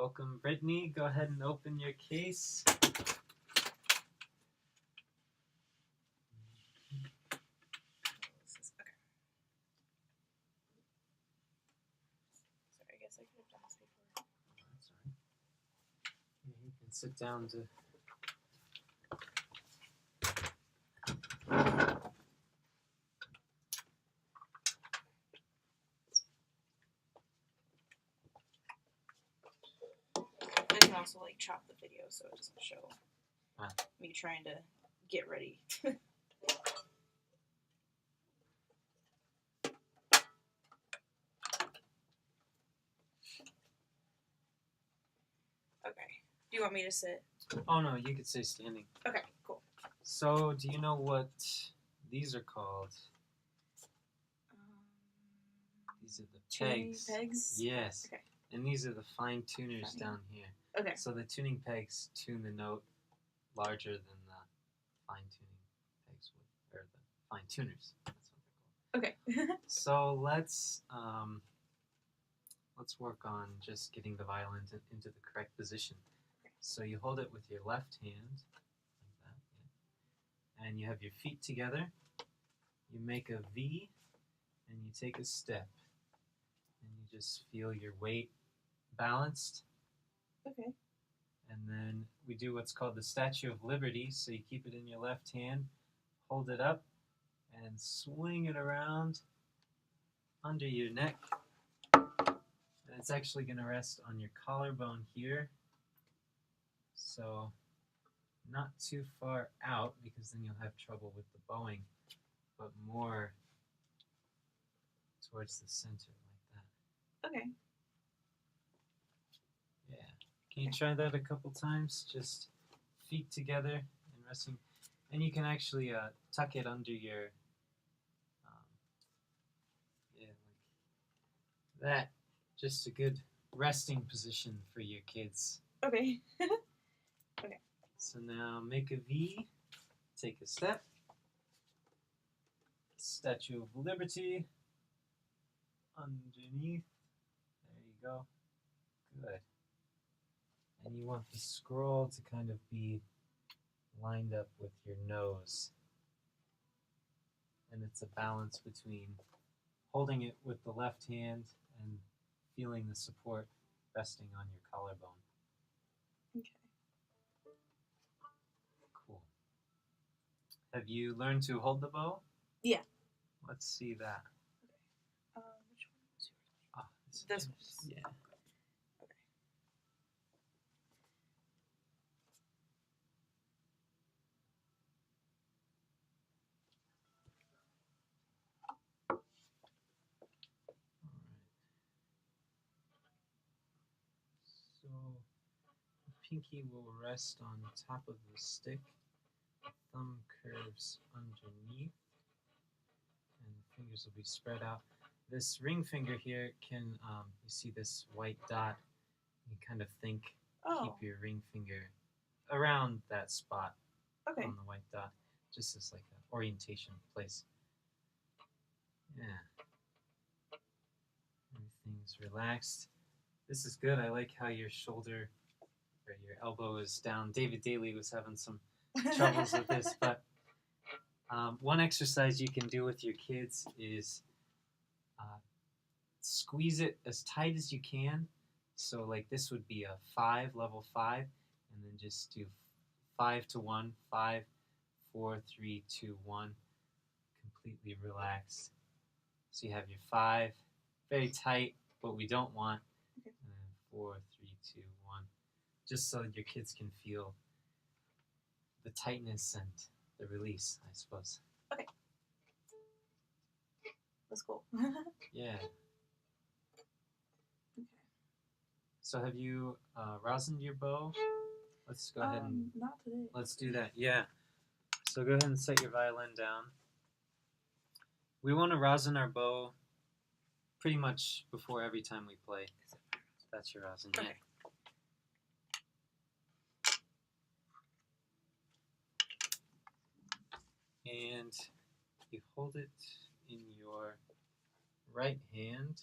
Welcome, Brittany. Go ahead and open your case. Sorry, I guess I could have done this before. That's all right. Yeah, you can sit down to. I can also chop the video so it doesn't show me trying to get ready. Okay. Do you want me to sit? Oh no, you could say standing. Okay, cool. So, do you know what these are called? These are the pegs. Pegs? Yes. Okay. And these are the fine tuners down here. Okay. So the tuning pegs tune the note larger than the fine tuning pegs would, or the fine tuners. That's what they're called. Okay. So let's work on just getting the violin into the correct position. So you hold it with your left hand, like that, yeah. And you have your feet together. You make a V, and you take a step, and you just feel your weight balanced. Okay. And then we do what's called the Statue of Liberty. So you keep it in your left hand, hold it up, and swing it around under your neck. And it's actually going to rest on your collarbone here. So not too far out, because then you'll have trouble with the bowing, but more towards the center like that. Okay. Yeah. Can you try that a couple times? Just feet together and resting. And you can actually tuck it under your, yeah, like that. Just a good resting position for your kids. Okay. Okay. So now make a V, take a step. Statue of Liberty. Underneath. There you go. Good. And you want the scroll to kind of be lined up with your nose. And it's a balance between holding it with the left hand and feeling the support resting on your collarbone. Okay. Cool. Have you learned to hold the bow? Yeah. Let's see that. Okay. Which one was yours? Ah, This one. Yeah. Okay. So the pinky will rest on top of the stick, the thumb curves underneath, and the fingers will be spread out. This ring finger here can, you see this white dot, you kind of think, keep your ring finger around that spot on the white dot, just as like an orientation place. Yeah. Everything's relaxed. This is good. I like how your shoulder or your elbow is down. David Daly was having some troubles with this, but one exercise you can do with your kids is squeeze it as tight as you can. So like this would be a 5, level 5, and then just do 5 to 1, 5, 4, 3, 2, 1. Completely relaxed. So you have your 5, very tight, but we don't want. And then 4, 3, 2, 1. Just so your kids can feel the tightness and the release, I suppose. Okay. That's cool. Yeah. Okay. So have you rosined your bow? Let's go ahead and not today. let's do that. Yeah. So go ahead and set your violin down. We want to rosin our bow pretty much before every time we play. That's your rosin. Okay. Yeah. And you hold it in your right hand.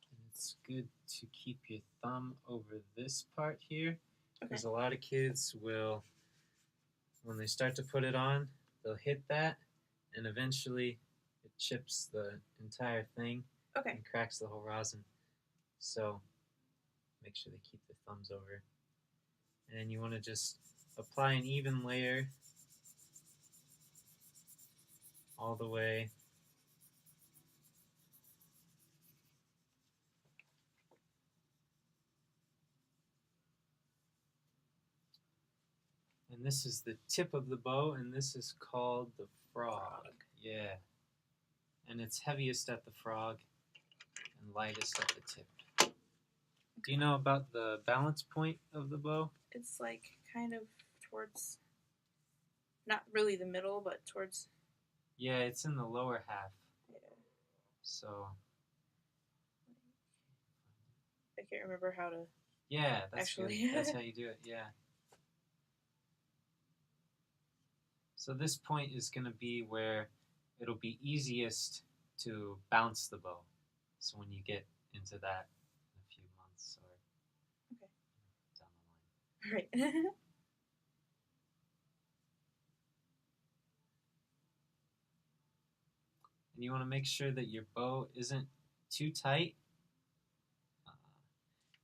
And it's good to keep your thumb over this part here, because Okay. a lot of kids will, when they start to put it on, they'll hit that, and eventually it chips the entire thing Okay. and cracks the whole rosin. So make sure they keep their thumbs over. And you want to just apply an even layer all the way. And this is the tip of the bow, and this is called the frog. Yeah. And it's heaviest at the frog and lightest at the tip. Do you know about the balance point of the bow? It's like kind of towards, not really the middle, but towards. Yeah, it's in the lower half. Yeah. So. I can't remember how to. Yeah, that's actually. good. That's how you do it. Yeah. So this point is going to be where it'll be easiest to bounce the bow. So when you get into that in a few months or Okay. down the line. Right. And you want to make sure that your bow isn't too tight.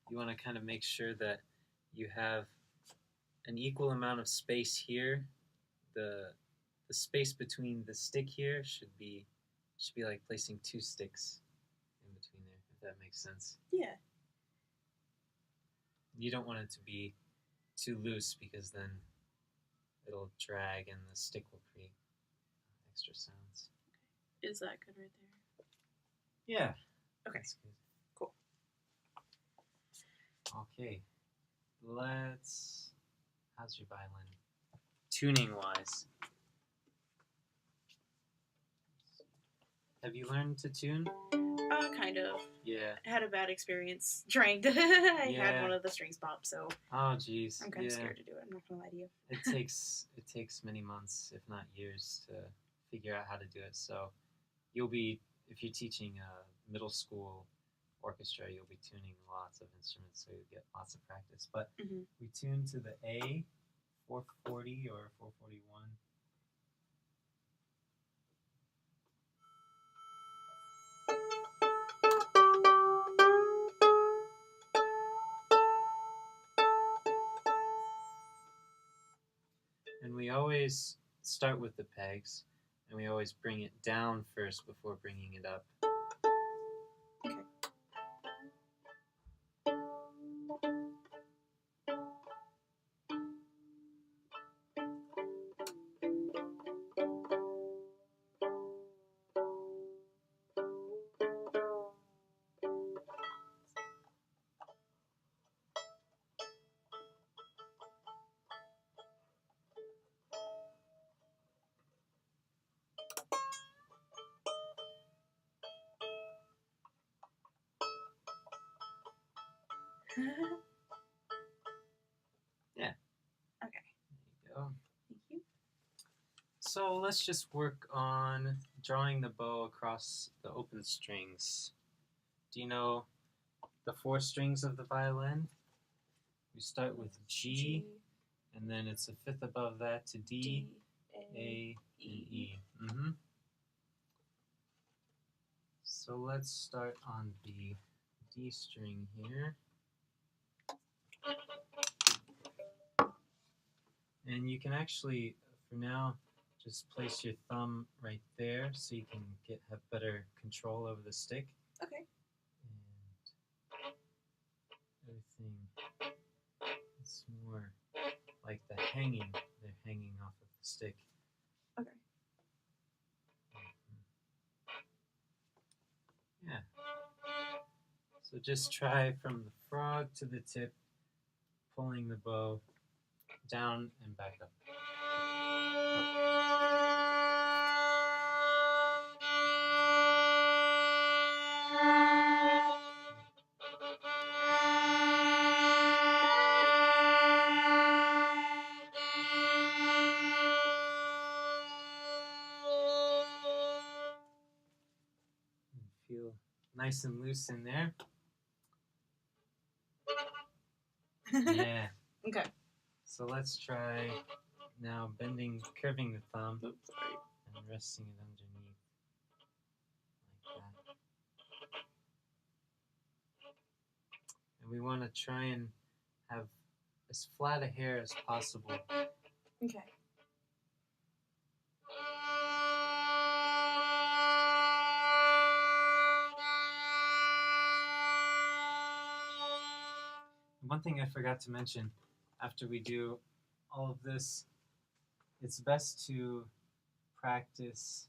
You want to kind of make sure that you have an equal amount of space here. The space between the stick here should be like placing two sticks in between there, if that makes sense. Yeah. You don't want it to be too loose, because then it'll drag and the stick will create extra sounds. Is that good right there? Yeah. Okay. That's good. Cool. Okay. How's your violin? Tuning wise. Have you learned to tune? Kind of. Yeah. I had a bad experience trying to. I had one of the strings pop, so. Oh, jeez. I'm kind of scared to do it. I'm not gonna lie to you. It takes many months, if not years, to figure out how to do it. So, if you're teaching a middle school orchestra, you'll be tuning lots of instruments, so you'll get lots of practice. But we tune to the A, 440 or 441. And we always start with the pegs, and we always bring it down first before bringing it up. Okay. Yeah. Okay. There you go. Thank you. So let's just work on drawing the bow across the open strings. Do you know the 4 strings of the violin? We start with G, and then it's a fifth above that to D, A, and E. So let's start on the D string here. And you can actually, for now, just place your thumb right there so you can have better control over the stick. Okay. And everything, it's more like they're hanging off of the stick. Okay. Yeah. So just try from the frog to the tip, pulling the bow down and back up. And feel nice and loose in there. Yeah. Okay. So let's try now curving the thumb Oops, sorry. and resting it underneath like that. And we want to try and have as flat a hair as possible. Okay. One thing I forgot to mention, after we do all of this, it's best to practice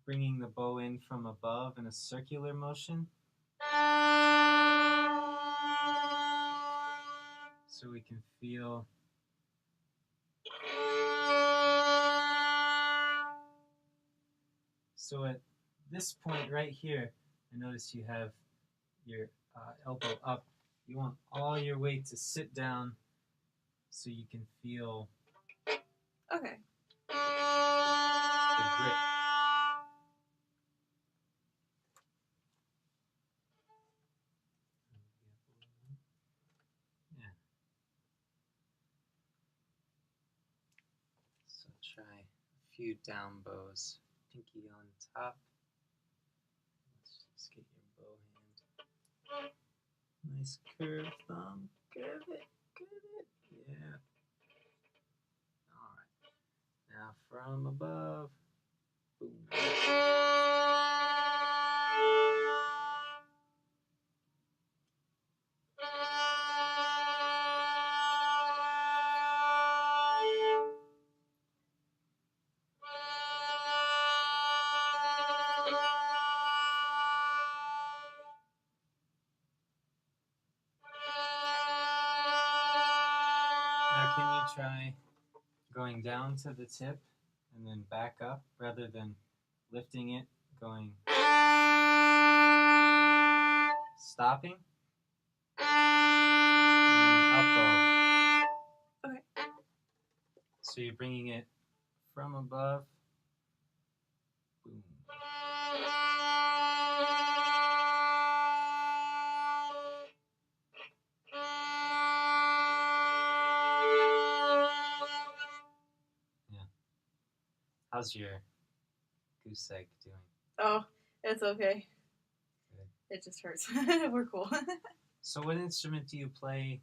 bringing the bow in from above in a circular motion. So we can feel so at this point right here, I notice you have your elbow up. You want all your weight to sit down so you can feel Okay. the grip. Yeah. So try a few down bows. Pinky on top. Let's just get your bow hand. Nice curved thumb. Curve it. Yeah. Alright. Now from above. Boom. Now can you try going down to the tip and then back up rather than lifting it, going stopping and then up bow. Okay. So you're bringing it from above. Boom. Yeah. How's your goose egg doing? Oh, it's okay. Good. It just hurts. We're cool. So what instrument do you play?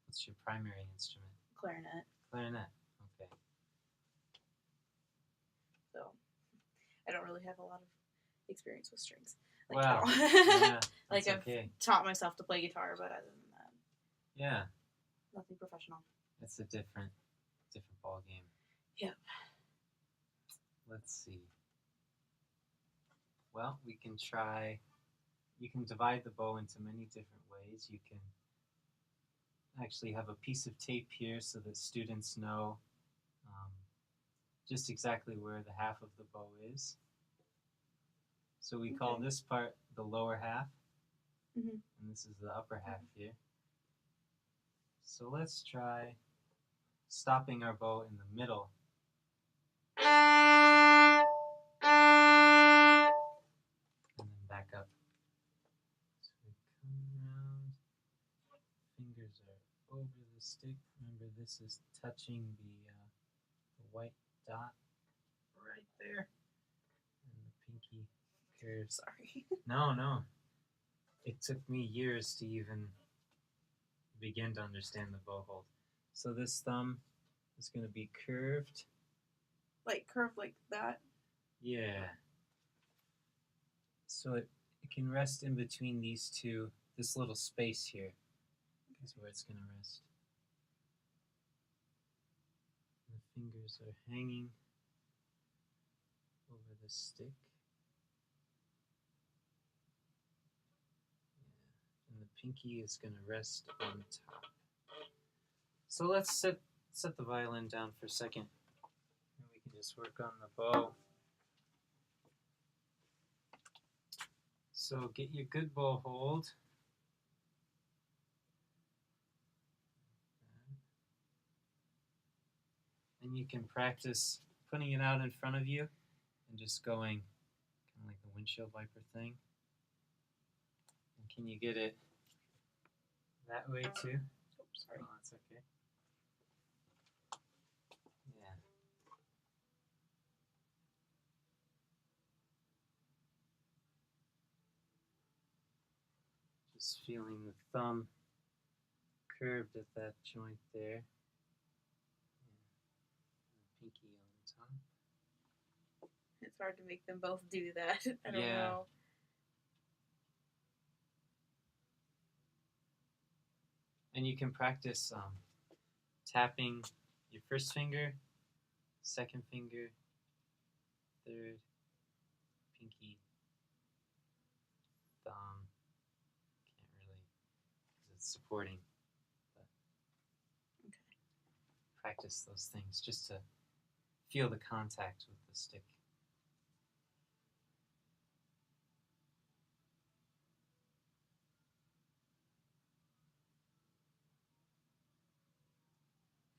What's your primary instrument? Clarinet. Clarinet. Okay. So I don't really have a lot of experience with strings. Wow. At all. Yeah. Like I've taught myself to play guitar, but other than that, yeah, nothing professional. it's a different ball game. Yep. Let's see. Well, we can try. You can divide the bow into many different ways. You can actually have a piece of tape here so that students know just exactly where the half of the bow is. So we call this part the lower half, and this is the upper half here. So let's try stopping our bow in the middle. And then back up. So we come around, fingers are over the stick. Remember, this is touching the white dot right there. And the pinky curves. Sorry. No. It took me years to even begin to understand the bow hold. So this thumb is going to be curved. Like curved like that? Yeah. So it can rest in between these two. This little space here is where it's going to rest. The fingers are hanging over the stick. Yeah. And the pinky is going to rest on top. So let's set the violin down for a second. And we can just work on the bow. So get your good bow hold. And you can practice putting it out in front of you and just going kind of like the windshield wiper thing. And can you get it That way too? Oh, sorry. Oh, that's okay. Yeah. Just feeling the thumb curved at that joint there. Yeah. And pinky on top. It's hard to make them both do that. I don't Yeah. know. And you can practice tapping your first finger, second finger, third, pinky, thumb. Can't really, because it's supporting. But Okay. practice those things just to feel the contact with the stick.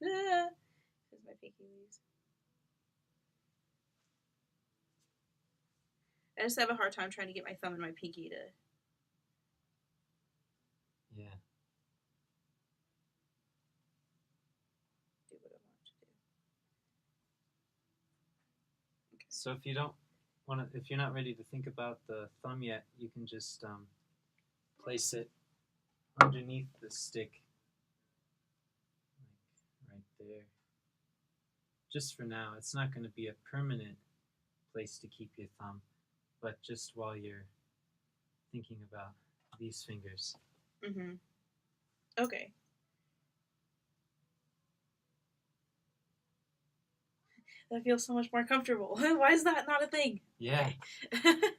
Because my pinky leaves. I just have a hard time trying to get my thumb and my pinky to Yeah. do what I want to do. Okay. So if you don't want to, if you're not ready to think about the thumb yet, you can just place it underneath the stick, like right there. Just for now, it's not going to be a permanent place to keep your thumb, but just while you're thinking about these fingers. Mm-hmm. Okay. That feels so much more comfortable. Why is that not a thing? Yeah. I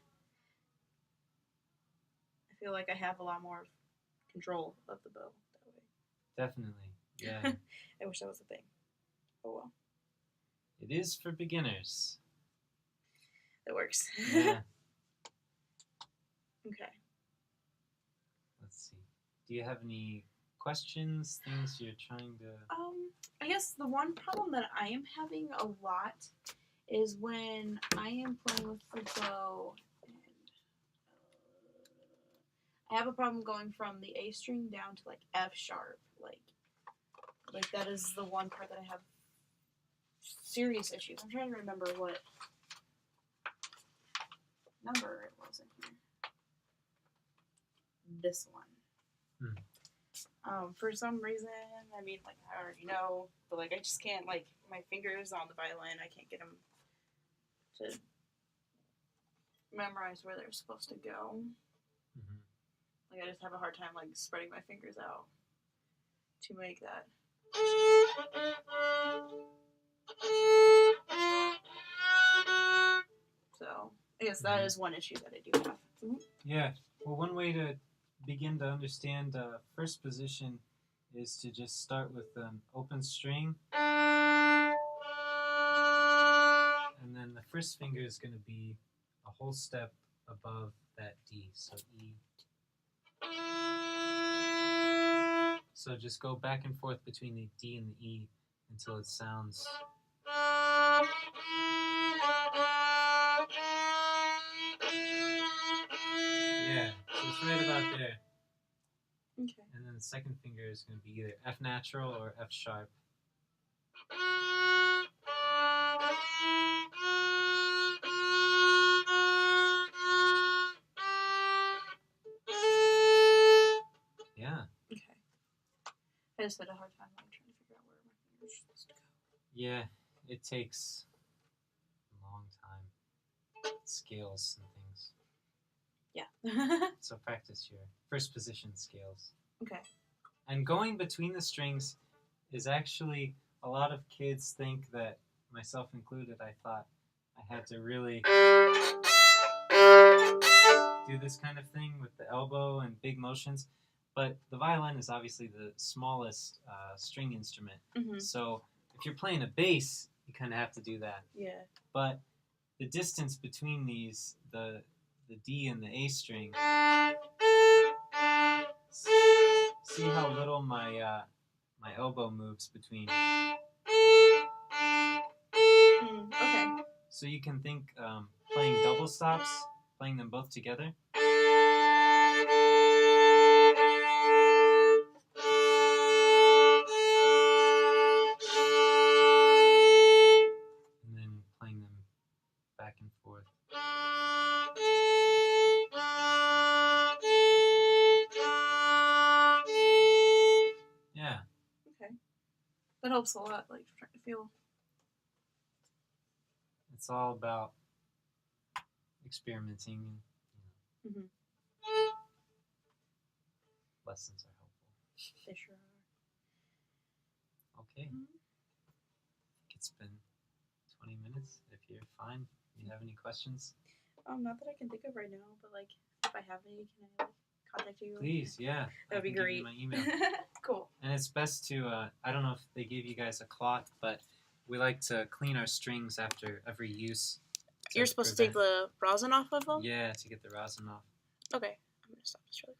feel like I have a lot more control of the bow that way. Definitely. Yeah. I wish that was a thing. Oh well. It is for beginners. That works. Yeah. Okay. Let's see. Do you have any questions, things you're trying to... I guess the one problem that I am having a lot is when I am playing with the bow, and I have a problem going from the A string down to like F sharp. Like that is the one part that I have serious issues. I'm trying to remember what number it was in here. This one. For some reason, I mean, like, I already know, but, like, I just can't, like, my fingers on the violin, I can't get them to memorize where they're supposed to go. Mm-hmm. Like, I just have a hard time, like, spreading my fingers out to make that. So, I guess that is one issue that I do have. Mm-hmm. Yeah. Well, one way to begin to understand first position is to just start with an open string. And then the first finger is going to be a whole step above that D. So E. So just go back and forth between the D and the E until it sounds... Yeah, so it's right about there. Okay. And then the second finger is going to be either F natural or F sharp. Yeah. Okay. I just had a hard time like, trying to figure out where my fingers are supposed to go. Yeah, it takes a long time. Scales and things. Yeah. So practice your first position scales. Okay. And going between the strings is actually, a lot of kids think that, myself included, I thought I had to really do this kind of thing with the elbow and big motions. But the violin is obviously the smallest string instrument. Mm-hmm. So if you're playing a bass, you kind of have to do that. Yeah. But the distance between these, the D and the A string, see how little my my elbow moves between. Okay. So you can think playing double stops, playing them both together. That helps a lot. Like trying to feel. It's all about experimenting and Mhm. lessons are helpful. They sure are. Okay. It's been 20 minutes. If you're fine, do you have any questions? Not that I can think of right now, but like if I have any, can I like contact you? Please, yeah. That'd be I can give you great. my email. Cool. And it's best to, I don't know if they gave you guys a cloth, but we like to clean our strings after every use. You're supposed to take the rosin off of them? Yeah, to get the rosin off. Okay. I'm going to stop this really